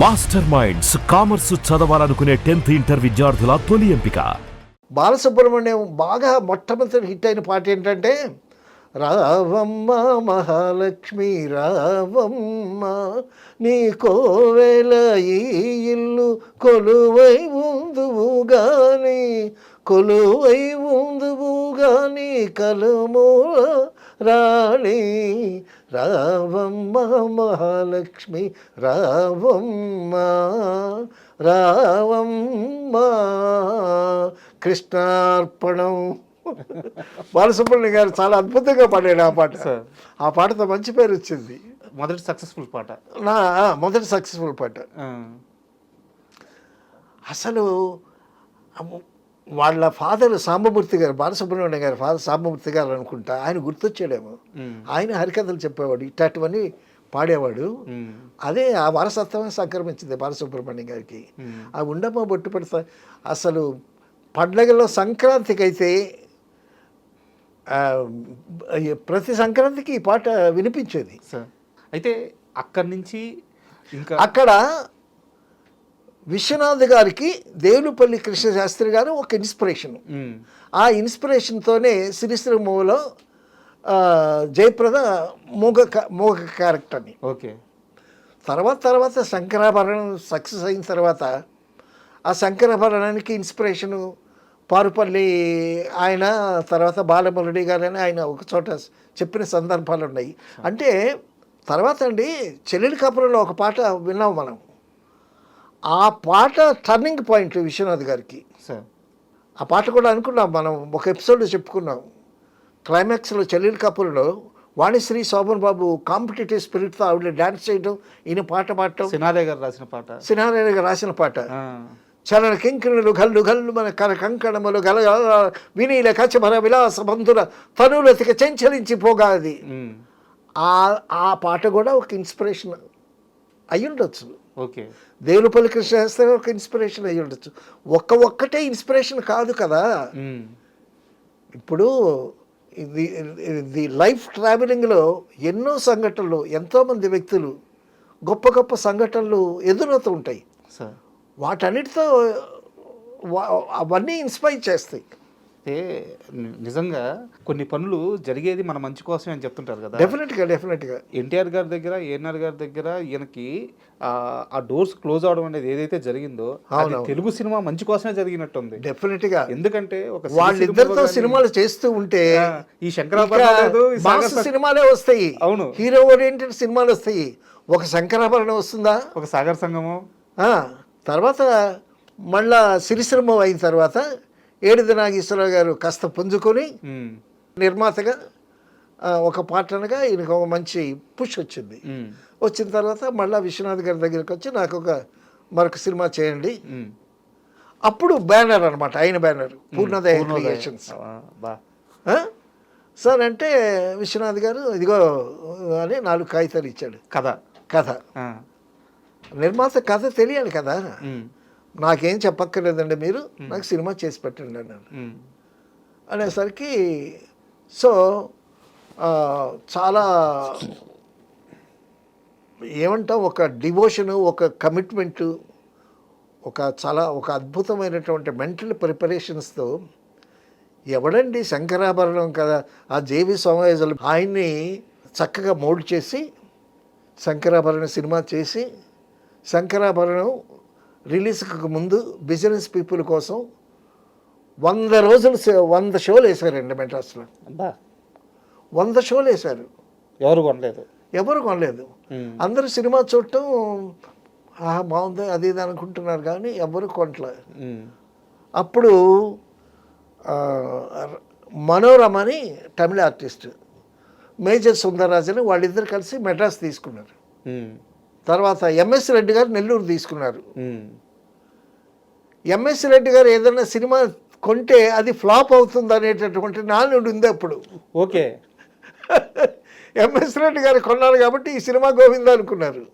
Master minds commerce చదవాలనుకునే 10th inter విద్యార్థుల తొలి ఎంపిక. బాలసుబ్రహ్మణ్యం బాగా మొట్టమొదటి హిట్ అయిన పాట ఏంటంటే రావమ్మ మహాలక్ష్మి రావమ్మ నీ కోవెల ఈ ఇల్లు కొలువై ఉందువుగాని కలుమూల రాణి రావమ్మ మహాలక్ష్మి రావమ్మ రావమ్మ కృష్ణార్పణం. బాలసుబ్రహ్మణ్యం గారు చాలా అద్భుతంగా పాడాడు ఆ పాట. ఆ పాటతో మంచి పేరు వచ్చింది. మొదటి సక్సెస్ఫుల్ పాట. మొదటి సక్సెస్ఫుల్ పాట. అసలు వాళ్ళ ఫాదర్ సాంబమూర్తి గారు, బాలసుబ్రహ్మణ్యం గారి ఫాదర్ సాంబమూర్తి గారు అనుకుంటా, ఆయన గుర్తొచ్చాడేమో. ఆయన హరికథలు చెప్పేవాడు, ఇట్లాంటివన్నీ పాడేవాడు. అదే ఆ వారసత్వమే సంక్రమించింది బాలసుబ్రహ్మణ్యం గారికి. ఆ ఉండమ్మ బొట్టు పెడతా అసలు పండగలో సంక్రాంతికి అయితే ప్రతి సంక్రాంతికి ఈ పాట వినిపించేది. అయితే అక్కడి నుంచి ఇంకా అక్కడ విశ్వనాథ్ గారికి దేవులపల్లి కృష్ణశాస్త్రి గారు ఒక ఇన్స్పిరేషన్. ఆ ఇన్స్పిరేషన్తోనే సిరిశ్రమలో జయప్రద మూగ క్యారెక్టర్ని. ఓకే. తర్వాత శంకరాభరణం సక్సెస్ అయిన తర్వాత ఆ శంకరాభరణానికి ఇన్స్పిరేషను పారుపల్లి ఆయన, తర్వాత బాలమురళి గారని ఆయన ఒక చోట చెప్పిన సందర్భాలు ఉన్నాయి. అంటే తర్వాత అండి చెల్లెలి కాపురంలో ఒక పాట విన్నాం మనం. ఆ పాట టర్నింగ్ పాయింట్ విశ్వనాథ్ గారికి. ఆ పాట కూడా అనుకున్నాం మనం, ఒక ఎపిసోడ్లో చెప్పుకున్నాం. క్లైమాక్స్లో చెల్లెలి కాపురంలో వాణిశ్రీ శోభన్ బాబు కాంపిటేటివ్ స్పిరిట్తో ఆవిడ డ్యాన్స్ చేయడం, ఈయన పాట పాడటం. సినారే గారు రాసిన పాట. సినారే గారు రాసిన పాట. చలన కింకిణులు గల్లు గల్లు మన కర కంకణములు గల వినీల కచమర విలాస బంధుల తనులతిక చెంచలించిపోగా అది. ఆ పాట కూడా ఒక ఇన్స్పిరేషన్ అయి ఉండొచ్చు. ఓకే. దేవులపల్లి కృష్ణశాస్త్రి ఒక ఇన్స్పిరేషన్ అయి ఉండొచ్చు. ఒక్కటే ఇన్స్పిరేషన్ కాదు కదా. ఇప్పుడు ఇది లైఫ్ ట్రావెలింగ్లో ఎన్నో సంఘటనలు, ఎంతోమంది వ్యక్తులు, గొప్ప గొప్ప సంఘటనలు ఎదురవుతూ ఉంటాయి. వాటన్నిటితో అవన్నీ ఇన్స్పైర్ చేస్తాయి. అంటే నిజంగా కొన్ని పనులు జరిగేది మన మంచి కోసమే అని చెప్తుంటారు కదా. డెఫినెట్గా ఎన్టీఆర్ గారి దగ్గర, ఏఎన్ఆర్ గారి దగ్గర ఈయనకి ఆ డోర్స్ క్లోజ్ అవడం అనేది ఏదైతే జరిగిందో అది తెలుగు సినిమా మంచి కోసమే జరిగినట్టుంది. డెఫినెట్గా. ఎందుకంటే వాళ్ళిద్దరితో సినిమాలు చేస్తూ ఉంటే ఈ శంకరాభరణం సినిమాలే వస్తాయి. అవును, హీరో ఓరియంటెడ్ సినిమాలు వస్తాయి. ఒక శంకరాభరణం వస్తుందా, ఒక సాగర్ సంగమం, తర్వాత మళ్ళా సిరిశ్రమం అయిన తర్వాత ఏడిది నాగేశ్వరరావు గారు కాస్త పుంజుకొని నిర్మాతగా ఒక పాటనగా ఈయనకు ఒక మంచి పుష్ వచ్చింది. వచ్చిన తర్వాత మళ్ళీ విశ్వనాథ్ గారి దగ్గరికి వచ్చి నాకు మరొక సినిమా చేయండి. అప్పుడు బ్యానర్ అనమాట, ఆయన బ్యానర్ పూర్ణోదయ క్రియేషన్స్. సార్ అంటే విశ్వనాథ్ గారు ఇదిగో అని 4 కాగితాలు ఇచ్చాడు. కథ నిర్మాత కథ తెలియాలి కదా. నాకేం చెప్పక్కర్లేదండి, మీరు నాకు సినిమా చేసి పెట్టండి అన్నాను. అనేసరికి సో చాలా ఏమంటాం, ఒక డివోషను, ఒక కమిట్మెంటు, ఒక అద్భుతమైనటువంటి మెంటల్ ప్రిపరేషన్స్తో ఎవడండి శంకరాభరణం కదా, ఆ జేవి సోమయాజులు ఆయన్ని చక్కగా మోల్డ్ చేసి శంకరాభరణం సినిమా చేసి, శంకరాభరణం రిలీజ్కి ముందు బిజినెస్ పీపుల్ కోసం 100 రోజులు 100 షోలు వేశారండి మెడ్రాస్లో. 100 షోలు వేశారు. ఎవరు కొనలేదు. అందరూ సినిమా చూడటం బాగుంది అది ఇది అనుకుంటున్నారు కానీ ఎవరు కొనట్లేదు. అప్పుడు మనోరమ అని తమిళ ఆర్టిస్ట్, మేజర్ సుందరరాజన్ వాళ్ళిద్దరు కలిసి మెడ్రాస్ తీసుకున్నారు. తర్వాత ఎంఎస్ రెడ్డి గారు నెల్లూరు తీసుకున్నారు. ఎంఎస్ రెడ్డి గారు ఏదైనా సినిమా కొంటే అది ఫ్లాప్ అవుతుంది అనేటటువంటి నానుడు ఉంది అప్పుడు. ఓకే. ఎంఎస్ రెడ్డి గారు కొన్నారు కాబట్టి ఈ సినిమా గోవింద అనుకున్నారు.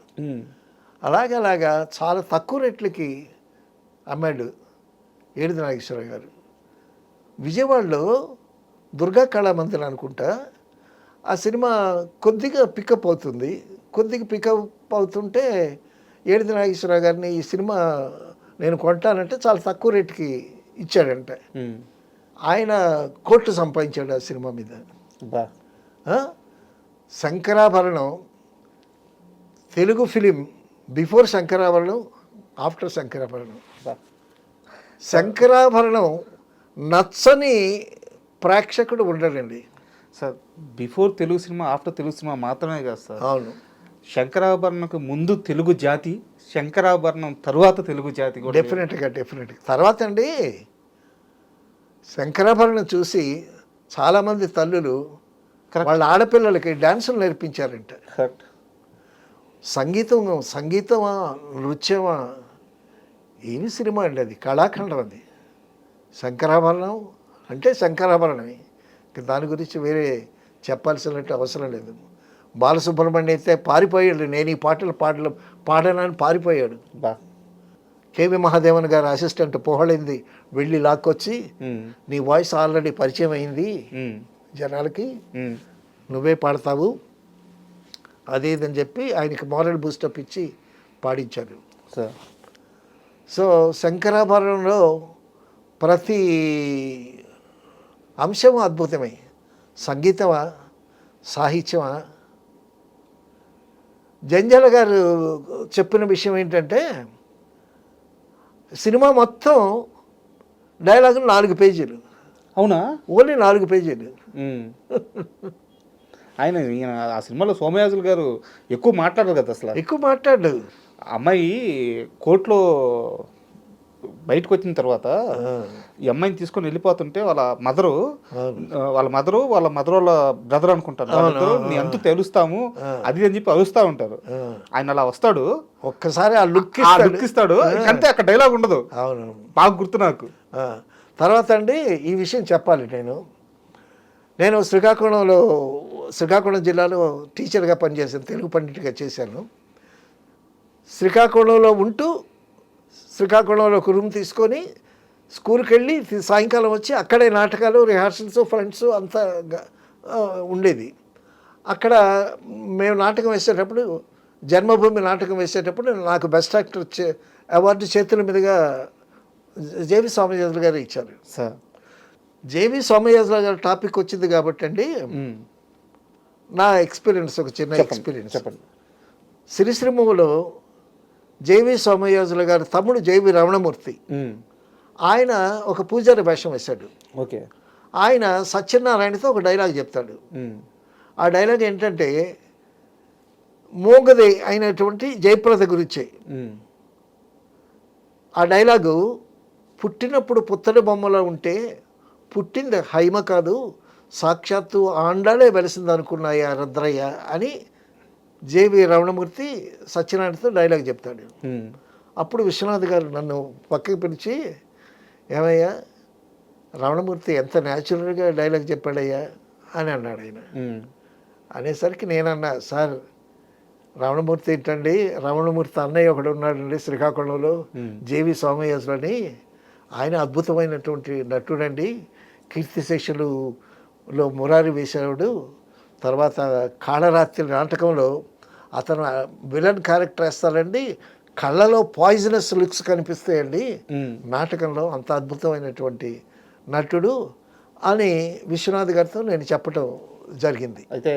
అలాగా చాలా తక్కువ రేట్లకి అమ్మాడు ఏడిది నాగేశ్వరరావు గారు. విజయవాడలో దుర్గా కళామందిర్ అనుకుంటా ఆ సినిమా కొద్దిగా పికప్ అవుతుంది. కొద్దిగా పికప్ అవుతుంటే ఏడిది నాగేశ్వరరావు గారిని ఈ సినిమా నేను కొంటానంటే చాలా తక్కువ రేటుకి ఇచ్చాడంట. ఆయన కోట్లు సంపాదించాడు ఆ సినిమా మీద. Sankarabharanam Telugu film before Sankarabharanam, after Sankarabharanam. Sankarabharanam నచ్చని ప్రేక్షకుడు ఉండడండి sir. Before Telugu cinema, after Telugu cinema మాత్రమే కాదు సార్. అవును, శంకరాభరణకు ముందు తెలుగు జాతి, శంకరాభరణం తరువాత తెలుగు జాతి కూడా. డెఫినెట్గా. తర్వాత అండి శంకరాభరణం చూసి చాలామంది తల్లులు వాళ్ళ ఆడపిల్లలకి డ్యాన్సులు నేర్పించారంట. కరెక్ట్. సంగీతమా నృత్యమా ఏమి సినిమా అండి అది, కళాఖండం అది. శంకరాభరణం అంటే శంకరాభరణమే, దాని గురించి వేరే చెప్పాల్సినట్టు అవసరం లేదు. బాలసుబ్రహ్మణ్యం అయితే పారిపోయాడు, నేను ఈ పాటలు పాడనని పారిపోయాడు. కేవి మహాదేవన్ గారు అసిస్టెంట్ పోహళింది వెళ్ళి లాక్కొచ్చి, నీ వాయిస్ ఆల్రెడీ పరిచయం అయింది జనాలకి, నువ్వే పాడతావు అది ఇదని చెప్పి ఆయనకి మారల్ బూస్టప్ ఇచ్చి పాడించారు. సో శంకరాభరణంలో ప్రతి అంశము అద్భుతమే. సంగీతమా, సాహిత్యమా. జంజాల గారు చెప్పిన విషయం ఏంటంటే సినిమా మొత్తం డైలాగులు 4 పేజీలు. అవునా? ఓన్లీ 4 పేజీలు. ఆయన ఆ సినిమాలో సోమయాజులు గారు ఎక్కువ మాట్లాడరు కదా అసలు. ఎక్కువ మాట్లాడు. అమ్మాయి కోర్టులో బయటకు వచ్చిన తర్వాత ఈ అమ్మాయిని తీసుకొని వెళ్ళిపోతుంటే వాళ్ళ మదరు వాళ్ళ బ్రదర్ అనుకుంటారు, నీ అంతు తెలుస్తాము అది అని చెప్పి అరుస్తా ఉంటారు. ఆయన అలా వస్తాడు, ఒక్కసారి ఆ లుక్ ఇస్తాడు, అంతే. అక్కడ డైలాగ్ ఉండదు. అవును, బాగా గుర్తు నాకు. తర్వాత అండి ఈ విషయం చెప్పాలి. నేను శ్రీకాకుళం జిల్లాలో టీచర్గా పనిచేశాను, తెలుగు పండిట్గా చేశాను. శ్రీకాకుళంలో ఉంటూ శ్రీకాకుళంలో ఒక రూమ్ తీసుకొని స్కూల్కి వెళ్ళి సాయంకాలం వచ్చి అక్కడే నాటకాలు, రిహార్సల్స్, ఫ్రెండ్స్ అంతా ఉండేది. అక్కడ మేము నాటకం వేసేటప్పుడు, జన్మభూమి నాటకం వేసేటప్పుడు నాకు బెస్ట్ యాక్టర్ అవార్డు చేతుల మీదుగా జేవి సోమయాజులు గారు ఇచ్చారు. జేవి సోమయాజులు గారు టాపిక్ వచ్చింది కాబట్టి అండి, నా ఎక్స్పీరియన్స్ ఒక చిన్న ఎక్స్పీరియన్స్ చెప్పండి. సిరిశ్రీములో జేవి సోమయాజులు గారు తమ్ముడు జేవి రమణమూర్తి, ఆయన ఒక పూజారి వేషం వేశాడు. ఓకే. ఆయన సత్యనారాయణతో ఒక డైలాగ్ చెప్తాడు. ఆ డైలాగ్ ఏంటంటే మూగది అయినటువంటి జయప్రద గురించి. ఆ డైలాగు, పుట్టినప్పుడు పుత్తడి బొమ్మలో ఉంటే పుట్టింది హైమ కాదు, సాక్షాత్తు ఆండాలే వెలిసింది అనుకున్నాయా రుద్రయ్య అని జేవి రమణమూర్తి సత్యనారాయణతో డైలాగ్ చెప్తాడు. అప్పుడు విశ్వనాథ్ గారు నన్ను పక్కకి పిలిచి, ఏమయ్యా రమణమూర్తి ఎంత న్యాచురల్గా డైలాగ్ చెప్పాడయ్యా అని అన్నాడు ఆయన. అనేసరికి నేనన్నా, సార్ రమణమూర్తి ఏంటండి, రమణమూర్తి అన్నయ్య ఒకడు ఉన్నాడండి శ్రీకాకుళంలో, జేవి సోమయాజులు అని, ఆయన అద్భుతమైనటువంటి నటుడండి, కీర్తిశేషులులో మురారి వేసేవాడు. తర్వాత కాళరాత్రి నాటకంలో అతను విలన్ క్యారెక్టర్ వేస్తాడండి, కళ్ళలో పాయిజనస్ లుక్స్ కనిపిస్తాయండి నాటకంలో, అంత అద్భుతమైనటువంటి నటుడు అని విశ్వనాథ్ గారితో నేను చెప్పటం జరిగింది. అయితే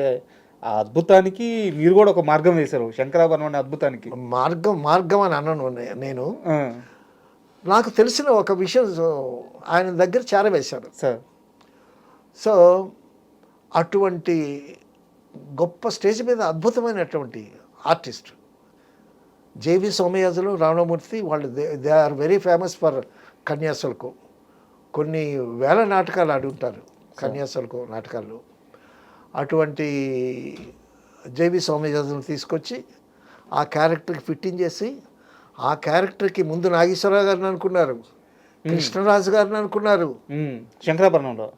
ఆ అద్భుతానికి మీరు కూడా ఒక మార్గం వేశారు, శంకరాభరణం అనే అద్భుతానికి. మార్గం అని అన్నాను నేను. నాకు తెలిసిన ఒక విషయం ఆయన దగ్గర చేరవేశారు. సో అటువంటి గొప్ప స్టేజ్ మీద అద్భుతమైనటువంటి ఆర్టిస్ట్ జేవి సోమయాజులు, రావణమూర్తి, వాళ్ళు they are very famous for Kanyasulkam. కొన్ని వేల నాటకాలు ఆడి ఉంటారు కన్యాశుల్కం నాటకాల్లో. అటువంటి జేవి సోమయాజులను తీసుకొచ్చి ఆ క్యారెక్టర్కి ఫిట్టింగ్ చేసి, ఆ క్యారెక్టర్కి ముందు నాగేశ్వరరావు గారిని అనుకున్నారు, కృష్ణరాజు గారిని అనుకున్నారు.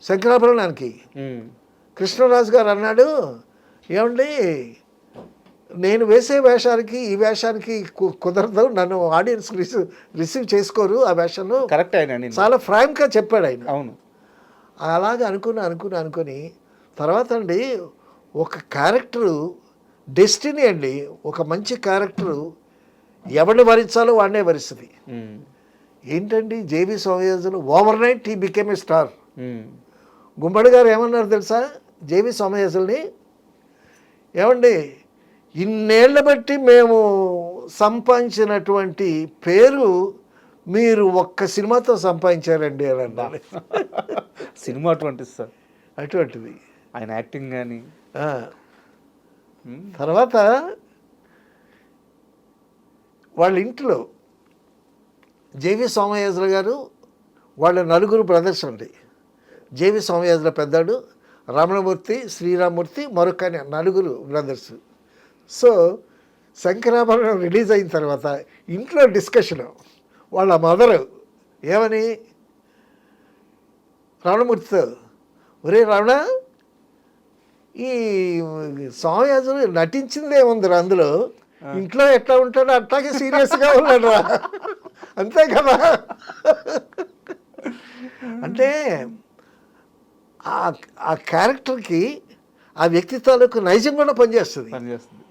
శంకరాభరణానికి కృష్ణరాజు గారు అన్నాడు, ఏమండి నేను వేసే వేషానికి ఈ వేషానికి కుదరదు, నన్ను ఆడియన్స్ రిసీవ్ చేసుకోరు ఆ వేషంలో. కరెక్ట్. ఆయన చాలా ఫ్రాంక్గా చెప్పాడు ఆయన. అవును. అలాగే అనుకుని తర్వాత అండి ఒక క్యారెక్టరు డెస్టినీ అండి, ఒక మంచి క్యారెక్టరు ఎవరిని భరించాలో వాడినే భరిస్తుంది. ఉమ్. ఏంటండి JB Somayajulu overnight he became a star. ఉమ్. గుమ్మడి గారు ఏమన్నారు తెలుసా జేబీ సోమయాజుల్ని, ఏమండి ఇన్నేళ్ల బట్టి మేము సంపాదించినటువంటి పేరు మీరు ఒక్క సినిమాతో సంపాదించారండి అని అన్నారు. సినిమా అటువంటిది సార్, అటువంటిది ఆయన యాక్టింగ్ కానీ. ఆ. తర్వాత వాళ్ళ ఇంట్లో జేవి సోమయాజులు గారు వాళ్ళ నలుగురు బ్రదర్స్ అండి. జేవి సోమయాజుల పెద్దాడు, రమణమూర్తి, శ్రీరామూర్తి, మరొక నలుగురు బ్రదర్స్. సో శంకరాభరణం రిలీజ్ అయిన తర్వాత ఇంట్లో డిస్కషను వాళ్ళ మదరు ఏమని రమణమూర్తితో, ఒరే రమణ ఈ సోమయాజులు నటించిందే ఉందిరా అందులో, ఇంట్లో ఎట్లా ఉంటాడో అట్లాగే సీరియస్గా ఉన్నాడు రా, అంతే కదా. అంటే ఆ క్యారెక్టర్కి ఆ వ్యక్తి తాలూకు నైజం కూడా పనిచేస్తుంది. పనిచేస్తుంది.